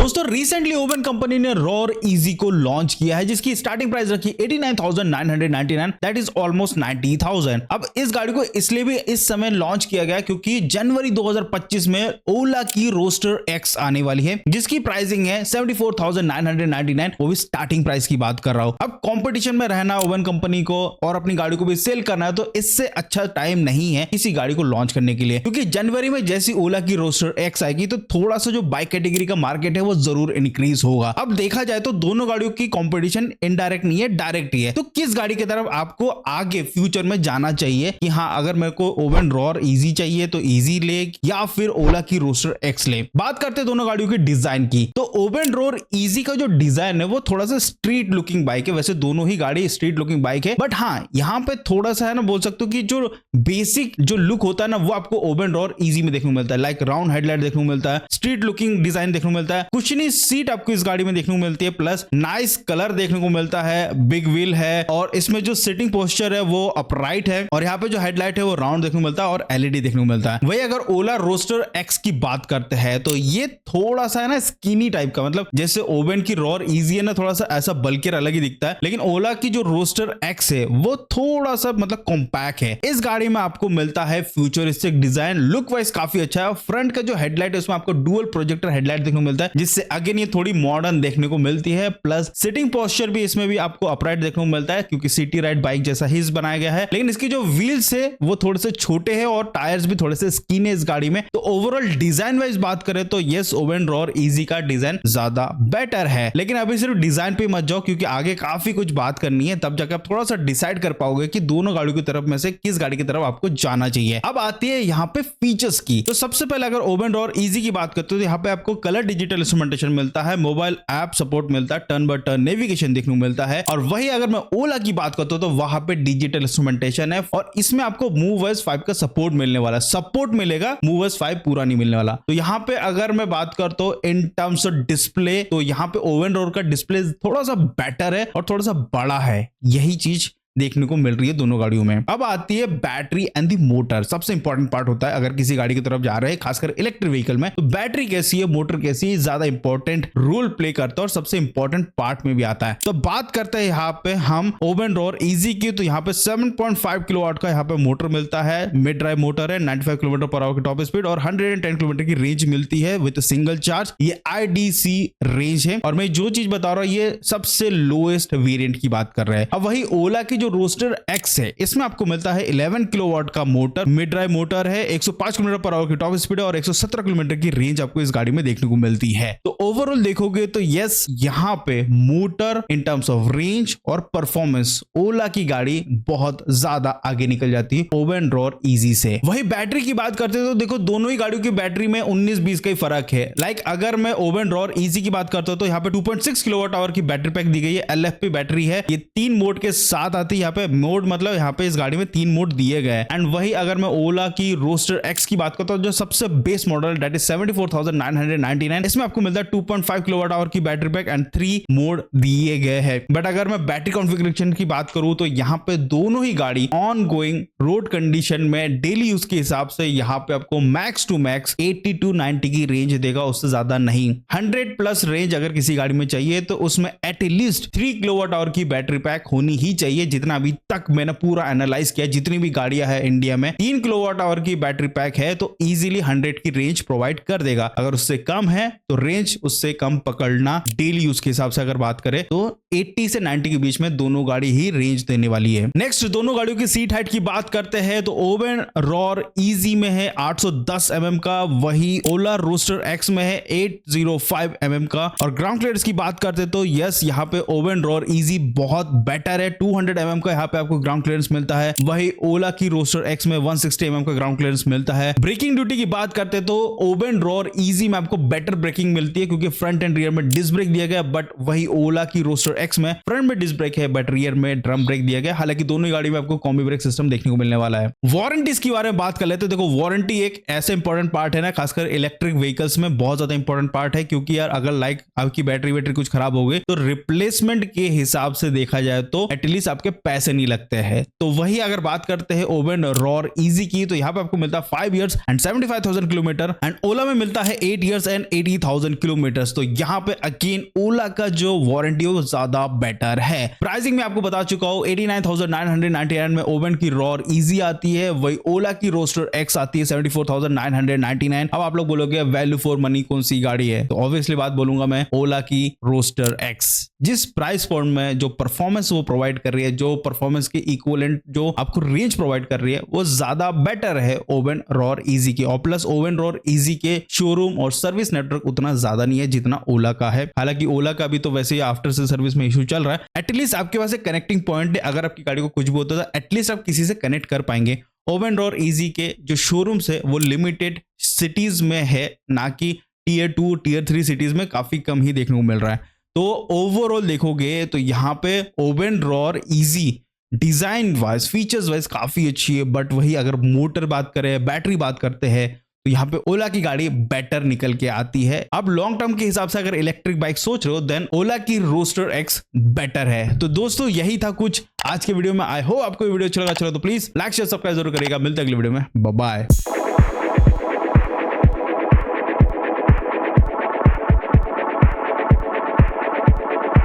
दोस्तों recently oven company ने roar easy को लॉन्च किया है जिसकी स्टार्टिंग प्राइस रखी 89,999 दैट इज ऑलमोस्ट 90,000। अब इस गाड़ी को इसलिए भी इस समय लॉन्च किया गया क्योंकि जनवरी 2025 में ओला की रोस्टर एक्स आने वाली है जिसकी प्राइसिंग है 74,999, वो भी स्टार्टिंग प्राइस की बात कर रहा हूं। अब कंपटीशन में रहना ओवन कंपनी को और अपनी गाड़ी को भी सेल करना है तो इससे अच्छा टाइम नहीं है किसी गाड़ी को लॉन्च करने के लिए, क्योंकि जनवरी में जैसी ओला की रोस्टर एक्स आएगी तो थोड़ा सा जो बाइक कैटेगरी का मार्केट है वो जरूर इंक्रीज होगा। अब देखा जाए तो दोनों गाड़ियों की कंपटीशन इनडायरेक्ट नहीं है, डायरेक्ट ही है। तो किस गाड़ी की तरफ आपको आगे फ्यूचर में जाना चाहिए कि हाँ अगर मेरे को ओवन रॉर इजी चाहिए तो इजी ले या फिर ओला की रोस्टर एक्स ले। बात करते हैं दोनों गाड़ियों के डिजाइन की, तो ओवन रॉर इजी का जो डिजाइन है वो थोड़ा सा स्ट्रीट लुकिंग बाइक है। वैसे दोनों ही गाड़ी स्ट्रीट लुकिंग बाइक है, बट हाँ यहाँ पे थोड़ा सा है ना, बोल सकते हो कि जो बेसिक जो लुक होता है ना वो आपको ओवन रॉर इजी में देखने को मिलता है। लाइक राउंड हेडलाइट देखने को मिलता है, स्ट्रीट लुकिंग डिजाइन देखने को मिलता है, कुशनी सीट आपको इस गाड़ी में देखने को मिलती है, प्लस नाइस कलर देखने को मिलता है, बिग व्हील है और इसमें जो सिटिंग पोस्चर है वो अपराइट है और यहाँ पे जो हेडलाइट है वो राउंड देखने को मिलता है और एलईडी देखने को मिलता है। वही अगर ओला रोस्टर एक्स की बात करते हैं तो ये थोड़ा सा है ना स्किनी टाइप का, मतलब जैसे ओवन की रॉर इजी है ना थोड़ा सा ऐसा बल्कि अलग ही दिखता है, लेकिन ओला की जो रोस्टर एक्स है वो थोड़ा सा मतलब कॉम्पैक्ट है। इस गाड़ी में आपको मिलता है फ्यूचरिस्टिक डिजाइन, लुक वाइज काफी अच्छा है। फ्रंट का जो हेडलाइट है उसमें आपको डुअल प्रोजेक्टर हेडलाइट देखने को मिलता है जिससे अगेन ये थोड़ी मॉडर्न देखने को मिलती है, प्लस सिटिंग पोस्चर भी इसमें भी आपको अपराइट देखने को मिलता है क्योंकि सिटी राइड बाइक जैसा ही बनाया गया है। लेकिन इसकी जो व्हील्स है वो थोड़े से छोटे हैं और टायर्स भी थोड़े से स्किन है इस गाड़ी में। तो ओवरऑल डिजाइन वाइज बात करें तो यस ओवन रॉर इजी का डिजाइन ज्यादा बेटर है, लेकिन अभी सिर्फ डिजाइन पे मत जाओ क्योंकि आगे काफी कुछ बात करनी है, तब जाकर आप थोड़ा सा डिसाइड कर पाओगे कि दोनों गाड़ियों की तरफ में से किस गाड़ी की तरफ आपको जाना चाहिए। अब आती है यहाँ पे फीचर्स की, तो सबसे पहले अगर ओवन रॉर इजी की बात करते हो तो यहाँ पे आपको कलर डिजिटल इंस्ट्रूमेंटेशन मिलता है, मोबाइल ऐप सपोर्ट मिलता है, टर्न बाय टर्न नेविगेशन देखने को मिलता है। और वही अगर मैं ओला की बात करता हूं तो वहां पे डिजिटल इंस्ट्रूमेंटेशन है और इसमें आपको मूवर्स 5 का सपोर्ट मिलने वाला है, सपोर्ट मिलेगा, मूवर्स 5 पूरा नहीं मिलने वाला। तो यहाँ पे अगर मैं बात करता हूं इन टर्म्स ऑफ डिस्प्ले तो यहाँ पे ओवन रॉर का डिस्प्ले थोड़ा सा बेटर है और थोड़ा सा बड़ा है, यही चीज देखने को मिल रही है दोनों गाड़ियों में। अब आती है बैटरी एंड दी मोटर, सबसे इंपॉर्टेंट पार्ट होता है अगर किसी गाड़ी की तरफ जा रहे हैं खासकर इलेक्ट्रिक व्हीकल में, तो बैटरी कैसी है मोटर कैसी है ज्यादा इंपॉर्टेंट रोल प्ले करता है और सबसे इंपॉर्टेंट पार्ट में भी आता है। तो बात करते हैं यहाँ पे हम ओवन रॉर इजी की, तो यहाँ पे 7.5 किलोवाट का यहाँ पे मोटर मिलता है, मिड ड्राइव मोटर है, 95 किलोमीटर पर आवर की टॉप स्पीड और 110 किलोमीटर की रेंज मिलती है विद सिंगल चार्ज। ये IDC रेंज है और मैं जो चीज बता रहा हूँ ये सबसे लोएस्ट वेरिएंट की बात कर रहे हैं। अब वही ओला की जो रोस्टर एक्स है इसमें आपको मिलता है 11 किलोवाट का मोटर, मिड ड्राइव मोटर है, 105 किलोमीटर पर आवर की टॉप स्पीड और 117 किलोमीटर की रेंज आपको इस गाड़ी में देखने को मिलती है। तो ओवरऑल देखोगे तो यस यहाँ पे motor in terms of range और परफॉर्मेंस ओला की गाड़ी बहुत ज्यादा आगे निकल जाती है ओवन रॉर इजी से। वही बैटरी की बात करते तो देखो दोनों ही गाड़ियों की बैटरी में 19-20 का ही फर्क है। लाइक अगर मैं ओवन रॉर इजी की बात करता हूं तो यहाँ पे 2.6 किलोवाट आवर की बैटरी पैक दी गई है, LFP बैटरी है, ये 3 मोड के साथ आती है। यहाँ पे मोड मतलब यहाँ पे इस गाड़ी में 3 मोड दिए गए। एंड वही अगर मैं ओला की रोस्टर एक्स की बात करता हूँ जो सबसे बेस मॉडल दैट इज 74,999, इसमें आपको मिलता है 2.5 किलोवाट आवर की बैटरी पैक एंड 3 मोड दिए गए हैं। बट अगर मैं बैटरी कॉन्फ़िगरेशन की बात करूं तो यहाँ पे दोनों ही गाड़ी ऑन गोइंग रोड कंडीशन में डेली यूज के हिसाब से यहाँ पे आपको मैक्स टू मैक्स 80 to 90 की रेंज देगा, उससे ज्यादा नहीं। 100 प्लस रेंज अगर किसी गाड़ी में चाहिए तो उसमें एटलीस्ट 3 किलोवाट आवर की बैटरी पैक होनी ही चाहिए। जितना अभी तक मैंने पूरा एनालाइज किया, जितनी भी गाड़ियां है इंडिया में 3 किलोवाट आवर की बैटरी पैक है तो इजीली 100 की रेंज प्रोवाइड कर देगा। अगर उससे कम है तो रेंज उससे कम पकड़ना, डेली यूज के हिसाब से अगर बात करें तो 80 से 90 के बीच में दोनों गाड़ी ही रेंज देने वाली है। नेक्स्ट दोनों गाड़ियों की सीट हाइट की बात करते हैं तो ओवन रॉर इजी में है 810 mm का, वही ओला रोस्टर एक्स में है 805 mm का। और ग्राउंड क्लियरेंस की बात करते तो यस यहाँ पे ओवन रॉर इजी बहुत बेटर है, 200 mm का यहाँ पे आपको ग्राउंड क्लियरेंस मिलता है। वही ओला की रोस्टर एक्स में 160 mm का ग्राउंड क्लियरेंस मिलता है। ब्रेकिंग ड्यूटी की बात करते तो ओवन रॉर इजी में आपको बेटर ब्रेकिंग मिलती है क्योंकि फ्रंट एंड रियर में डिस्क ब्रेक दिया गया, बट वही ओला की रोस्टर एक्स में फ्रंट में डिस्क ब्रेक है बट रियर में ड्रम ब्रेक दिया गया। हालांकि दोनों ही गाड़ी में आपको कॉम्बी ब्रेक सिस्टम देखने को मिलने वाला है। वारंटीज के बारे में बात कर लेते हैं। देखो वारंटी एक ऐसे इंपॉर्टेंट पार्ट है ना, खासकर इलेक्ट्रिक व्हीकल्स में बहुत ज्यादा इंपॉर्टेंट पार्ट है क्योंकि यार अगर लाइक आपकी बैटरी कुछ खराब हो गई तो रिप्लेसमेंट के हिसाब से देखा जाए तो एटलीस्ट आपके पैसे नहीं लगते हैं। तो वही अगर बात करते हैं ओवेन रॉर इजी की, तो यहाँ पे आपको मिलता है 5 इयर्स एंड 75,000 किलोमीटर, एंड ओला में मिलता है 8 इयर्स एंड 80,000 किलोमीटर। तो यहाँ पे अगेन ओला का जो वारंटी है वो ज्यादा बेटर है। प्राइसिंग में आपको बता चुका हूँ 89,999 में ओवेन की रॉर इजी आती है, वही ओला की रोस्टर एक्स आती है 74,999। अब आप लोग बोलोगे वैल्यू फॉर मनी कौन सी गाड़ी है, तो ऑब्वियसली बात बोलूंगा मैं ओला की रोस्टर एक्स। जिस प्राइस पॉइंट में जो परफॉर्मेंस वो प्रोवाइड कर रही है, जो परफॉर्मेंस के इक्विवेलेंट जो आपको रेंज प्रोवाइड कर रही है, वो ज्यादा बेटर है ओवेन रॉर इजी की। और प्लस ओवेन रॉर इजी के शोरूम और सर्विस नेटवर्क उतना ज्यादा नहीं है जितना ओला का है। हालांकि ओला का भी तो वैसे ही आफ्टर से सर्विस में इशू चल रहा है। एटलीस्ट आपके पास एक कनेक्टिंग पॉइंट है, अगर आपकी गाड़ी को कुछ भी होता है तो एटलीस्ट आप किसी से कनेक्ट कर पाएंगे। ओवेन रॉर इजी के जो शोरूम्स है वो लिमिटेड सिटीज में है, ना कि टीयर 2 टीयर 3 सिटीज में काफी कम ही देखने को मिल रहा है। तो ओवरऑल देखोगे तो यहाँ पे ओवेन रॉर easy design wise features wise काफी अच्छी है, बट वही अगर मोटर बात करें, बैटरी बात करते हैं, तो यहाँ पे ओला की गाड़ी बेटर निकल के आती है। अब लॉन्ग टर्म के हिसाब से अगर इलेक्ट्रिक बाइक सोच रहे हो देन ओला की रोस्टर एक्स बेटर है। तो दोस्तों यही था कुछ आज के वीडियो में। आई होप आपको वीडियो अच्छा लगा, चलो तो प्लीज लाइक शेयर सब्सक्राइब जरूर करिएगा। मिलते हैं अगले वीडियो में, बाय बाय।